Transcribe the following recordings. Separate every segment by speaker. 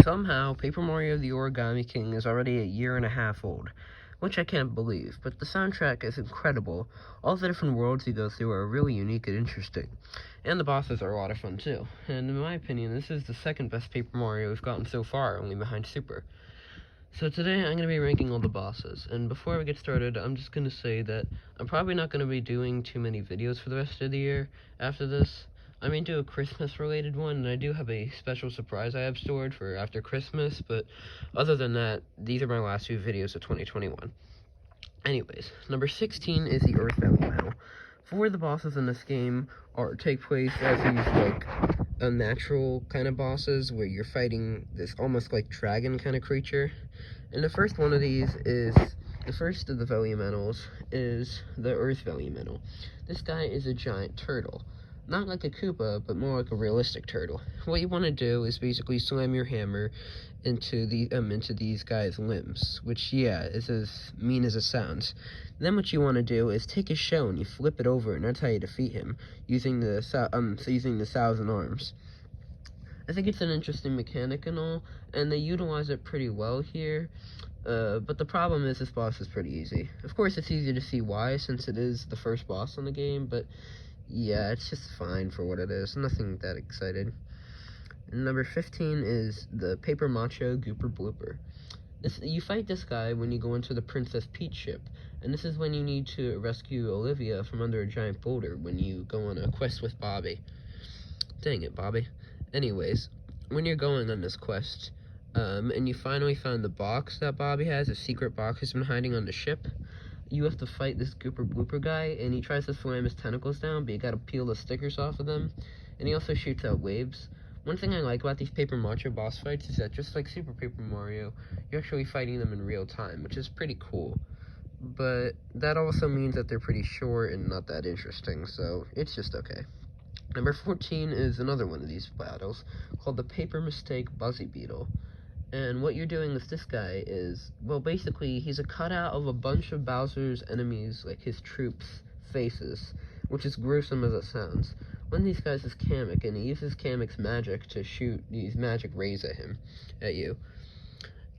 Speaker 1: Somehow, Paper Mario the Origami King is already a year and a half old, which I can't believe, but the soundtrack is incredible. All the different worlds you go through are really unique and interesting, and the bosses are a lot of fun too. And in my opinion, this is the second best Paper Mario we've gotten so far, only behind Super. So today I'm going to be ranking all the bosses, and before we get started, I'm just going to say that I'm probably not going to be doing too many videos for the rest of the year after this. I may do a Christmas related one, and I do have a special surprise I have stored for after Christmas, but other than that, these are my last few videos of 2021. Anyways, number 16 is the Earth Valley Medal. 4 of the bosses in this game take place as these, natural kind of bosses where you're fighting this almost like dragon kind of creature. And the first one of these is, the first of the Valley Medals is the Earth Valley Medal. This guy is a giant turtle. Not like a Koopa, but more like a realistic turtle. What you want to do is basically slam your hammer into these guys' limbs, which, yeah, is as mean as it sounds. Then what you want to do is take his shell and you flip it over, and that's how you defeat him, using the 1,000 arms. I think it's an interesting mechanic and all, and they utilize it pretty well here. But the problem is this boss is pretty easy. Of course, it's easy to see why, since it is the first boss in the game, but yeah, it's just fine for what it is. Nothing that exciting. And number 15 is the Paper Macho Gooper Blooper. You fight this guy when you go into the Princess Peach ship, and this is when you need to rescue Olivia from under a giant boulder when you go on a quest with Bobby. Dang it, Bobby. Anyways, when you're going on this quest, and you finally find the box that Bobby has, a secret box he's been hiding on the ship, you have to fight this Gooper Blooper guy, and he tries to slam his tentacles down, but you gotta peel the stickers off of them, and he also shoots out waves. One thing I like about these Paper Macho boss fights is that, just like Super Paper Mario, you're actually fighting them in real time, which is pretty cool. But that also means that they're pretty short and not that interesting, so it's just okay. Number 14 is another one of these battles, called the Paper Mistake Buzzy Beetle. And what you're doing with this guy is, well, basically, he's a cutout of a bunch of Bowser's enemies, like his troops' faces, which is gruesome as it sounds. One of these guys is Kamek, and he uses Kamek's magic to shoot these magic rays at you.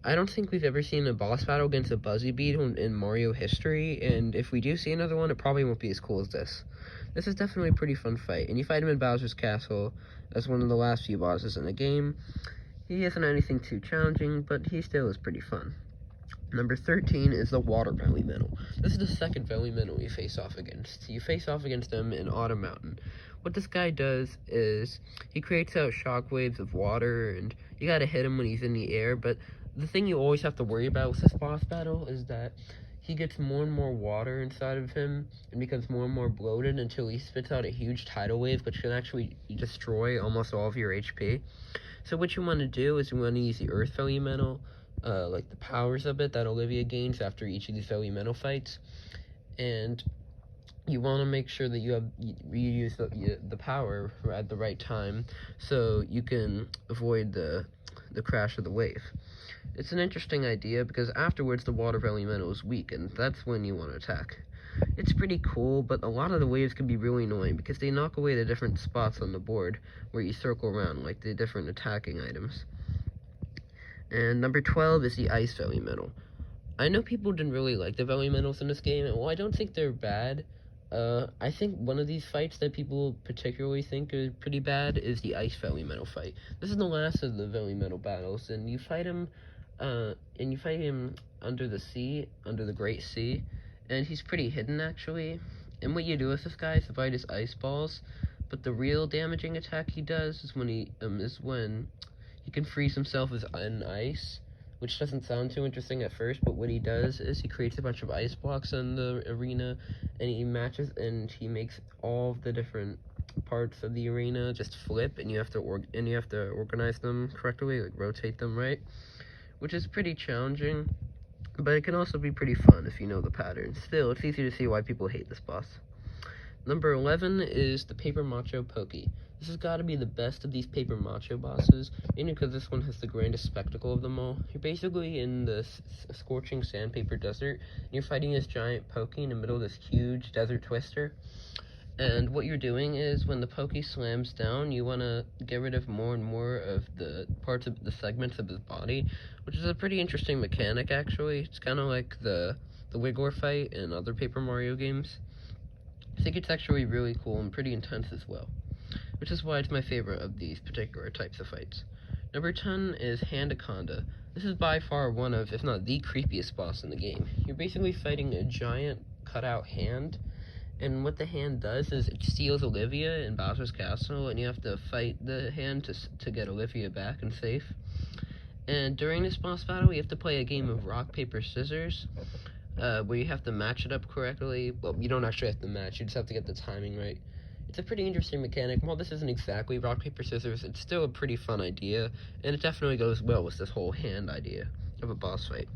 Speaker 1: I don't think we've ever seen a boss battle against a Buzzy Beetle in Mario history, and if we do see another one, it probably won't be as cool as this. This is definitely a pretty fun fight, and you fight him in Bowser's Castle as one of the last few bosses in the game. He isn't anything too challenging, but he still is pretty fun. Number 13 is the Water Valley Medal. This is the second Valley Medal you face off against. You face off against him in Autumn Mountain. What this guy does is, he creates out shockwaves of water, and you gotta hit him when he's in the air, but the thing you always have to worry about with this boss battle is that he gets more and more water inside of him and becomes more and more bloated until he spits out a huge tidal wave, which can actually destroy almost all of your HP. So what you want to do is you want to use the Earth Valley Medal, like the powers of it that Olivia gains after each of these Valley Medal fights, and you want to make sure that you use the power at the right time so you can avoid the crash of the wave. It's an interesting idea because afterwards the Water Valley Medal is weak, and that's when you want to attack. It's pretty cool, but a lot of the waves can be really annoying because they knock away the different spots on the board where you circle around, like the different attacking items. And number 12 is the Ice Valley Medal. I know people didn't really like the Valley Medals in this game, and while I don't think they're bad, I think one of these fights that people particularly think is pretty bad is the Ice Valley Medal fight. This is the last of the Valley Medal battles, and you fight him under the sea, under the Great Sea, and he's pretty hidden actually. And what you do with this guy is fight his ice balls, but the real damaging attack he does is when he can freeze himself as in ice, which doesn't sound too interesting at first, but what he does is he creates a bunch of ice blocks in the arena, and he makes all of the different parts of the arena just flip, and you have to organize them correctly, like rotate them right, which is pretty challenging, but it can also be pretty fun if you know the pattern. Still, it's easy to see why people hate this boss. Number 11 is the Paper Macho Pokey. This has got to be the best of these Paper Macho bosses, mainly because this one has the grandest spectacle of them all. You're basically in the scorching sandpaper desert, and you're fighting this giant Pokey in the middle of this huge desert twister. And what you're doing is when the Pokey slams down, you want to get rid of more and more of the parts of the segments of his body, which is a pretty interesting mechanic, actually. It's kind of like the Wiggler fight in other Paper Mario games. I think it's actually really cool and pretty intense as well, which is why it's my favorite of these particular types of fights. Number 10 is Handaconda. This is by far one of, if not the creepiest boss in the game. You're basically fighting a giant cutout hand, and what the hand does is it steals Olivia in Bowser's Castle, and you have to fight the hand to get Olivia back and safe. And during this boss battle, you have to play a game of rock, paper, scissors, where you have to match it up correctly. Well, you don't actually have to match, you just have to get the timing right. It's a pretty interesting mechanic. While this isn't exactly rock, paper, scissors, it's still a pretty fun idea, and it definitely goes well with this whole hand idea of a boss fight.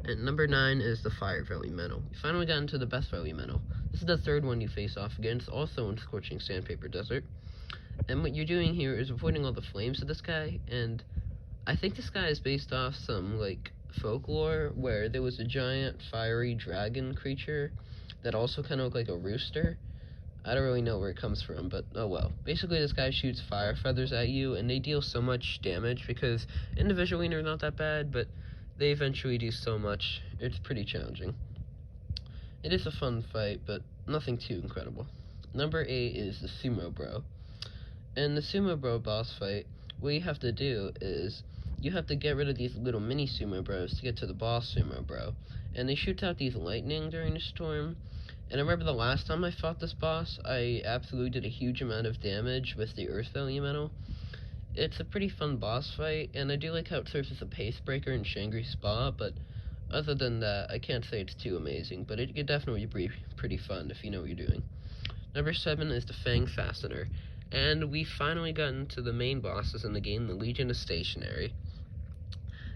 Speaker 1: And number 9 is the Fire Elemental. You finally got into the best Elemental. This is the third one you face off against, also in Scorching Sandpaper Desert. And what you're doing here is avoiding all the flames of this guy, and I think this guy is based off some, like, folklore where there was a giant fiery dragon creature that also kind of looked like a rooster. I don't really know where it comes from, but oh well. Basically, this guy shoots fire feathers at you, and they deal so much damage because individually they're not that bad, but they eventually do so much. It's pretty challenging. It is a fun fight, but nothing too incredible. Number 8 is the Sumo Bro. In the Sumo Bro boss fight, what you have to do is you have to get rid of these little mini Sumo Bros to get to the boss Sumo Bro. And they shoot out these lightning during the storm. And I remember the last time I fought this boss, I absolutely did a huge amount of damage with the Earth Elemental. It's a pretty fun boss fight, and I do like how it serves as a pace breaker in Shangri Spa, but other than that, I can't say it's too amazing, but it could definitely be pretty fun if you know what you're doing. Number 7 is the Fang Fastener, and we finally gotten to the main bosses in the game, the Legion of Stationery.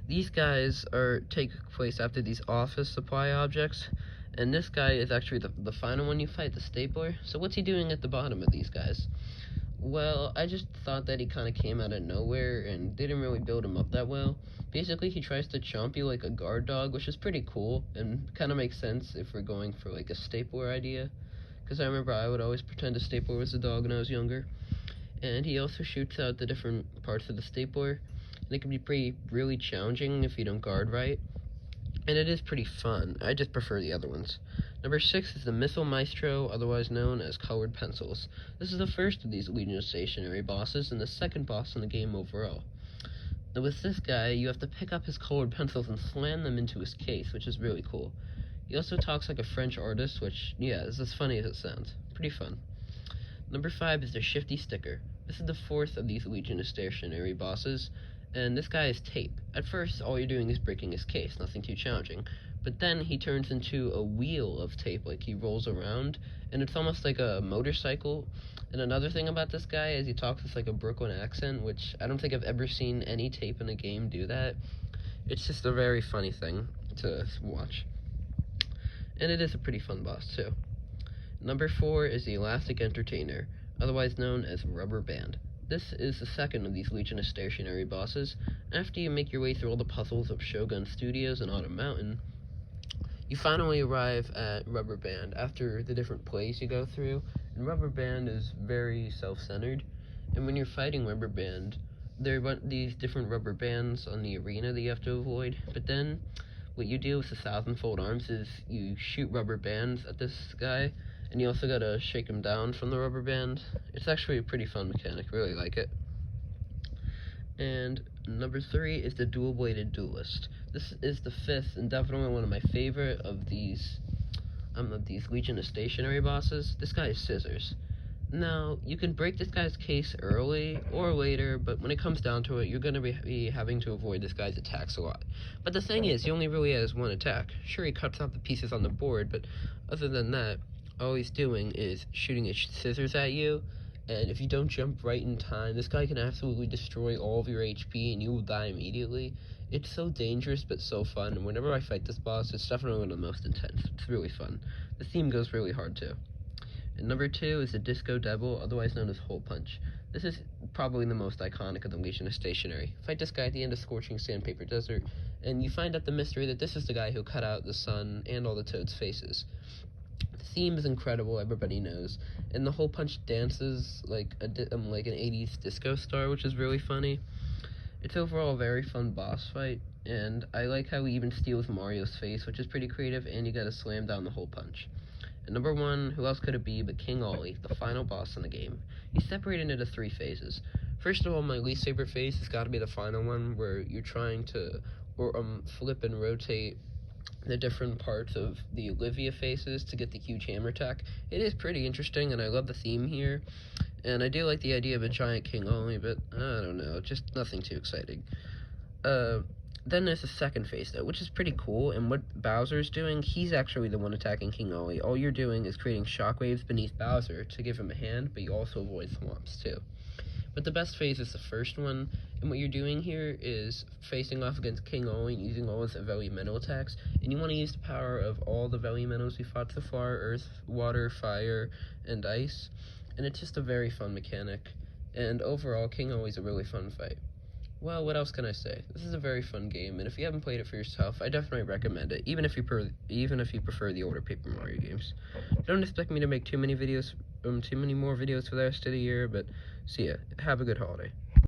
Speaker 1: These guys take place after these office supply objects, and this guy is actually the final one you fight, the Stapler. So what's he doing at the bottom of these guys? Well, I just thought that he kind of came out of nowhere and didn't really build him up that well. Basically, he tries to chomp you like a guard dog, which is pretty cool and kind of makes sense if we're going for like a stapler idea. Because I remember I would always pretend a stapler was a dog when I was younger. And he also shoots out the different parts of the stapler, and it can be really challenging if you don't guard right. And it is pretty fun. I just prefer the other ones. Number 6 is the Missile Maestro, otherwise known as Colored Pencils. This is the first of these Legion of Stationery bosses, and the second boss in the game overall. Now with this guy, you have to pick up his colored pencils and slam them into his case, which is really cool. He also talks like a French artist, which, yeah, is as funny as it sounds. Pretty fun. Number 5 is the Shifty Sticker. This is the fourth of these Legion of Stationery bosses, and this guy is tape. At first, all you're doing is breaking his case, nothing too challenging. But then he turns into a wheel of tape, like he rolls around, and it's almost like a motorcycle. And another thing about this guy is he talks with like a Brooklyn accent, which I don't think I've ever seen any tape in a game do that. It's just a very funny thing to watch. And it is a pretty fun boss, too. Number 4 is the Elastic Entertainer, otherwise known as Rubber Band. This is the second of these Legion of Stationery bosses. After you make your way through all the puzzles of Shogun Studios and Autumn Mountain, you finally arrive at Rubber Band after the different plays you go through. And Rubber Band is very self-centered. And when you're fighting Rubber Band, there are these different rubber bands on the arena that you have to avoid. But then, what you do with the thousand-fold arms is you shoot rubber bands at this guy, and you also gotta shake him down from the rubber band. It's actually a pretty fun mechanic, really like it. And number 3 is the dual-bladed Duelist. This is the fifth and definitely one of my favorite of these Legion of Stationery bosses. This guy is Scissors. Now, you can break this guy's case early or later, but when it comes down to it, you're going to be having to avoid this guy's attacks a lot. But the thing is, he only really has one attack. Sure, he cuts out the pieces on the board, but other than that, all he's doing is shooting his scissors at you, and if you don't jump right in time, this guy can absolutely destroy all of your HP, and you will die immediately. It's so dangerous, but so fun, and whenever I fight this boss, it's definitely one of the most intense. It's really fun. The theme goes really hard, too. And number 2 is the Disco Devil, otherwise known as Hole Punch. This is probably the most iconic of the Legion of Stationery. Fight this guy at the end of Scorching Sandpaper Desert, and you find out the mystery that this is the guy who cut out the sun and all the Toads' faces. The The theme is incredible, everybody knows, and the hole punch dances like an 80s disco star, which is really funny. It's overall a very fun boss fight, and I like how he even steals Mario's face, which is pretty creative, and you gotta slam down the hole punch. And number 1, who else could it be but King Ollie, the final boss in the game. He's separated into 3 phases. First of all, my least favorite phase has gotta be the final one, where you're trying to flip and rotate the different parts of the Olivia faces to get the huge hammer attack. It is pretty interesting, and I love the theme here. And I do like the idea of a giant King Ollie, but I don't know, just nothing too exciting. Then there's the second phase, though, which is pretty cool, and what Bowser's doing, he's actually the one attacking King Ollie. All you're doing is creating shockwaves beneath Bowser to give him a hand, but you also avoid thwomps, too. But the best phase is the first one, and what you're doing here is facing off against King Ollie and using all his elemental attacks, and you want to use the power of all the elementals we fought so far, Earth, Water, Fire, and Ice, and it's just a very fun mechanic, and overall, King Ollie's a really fun fight. Well, what else can I say? This is a very fun game, and if you haven't played it for yourself, I definitely recommend it, even if you prefer the older Paper Mario games. Don't expect me to make too many more videos for the rest of the year, but see ya. Have a good holiday.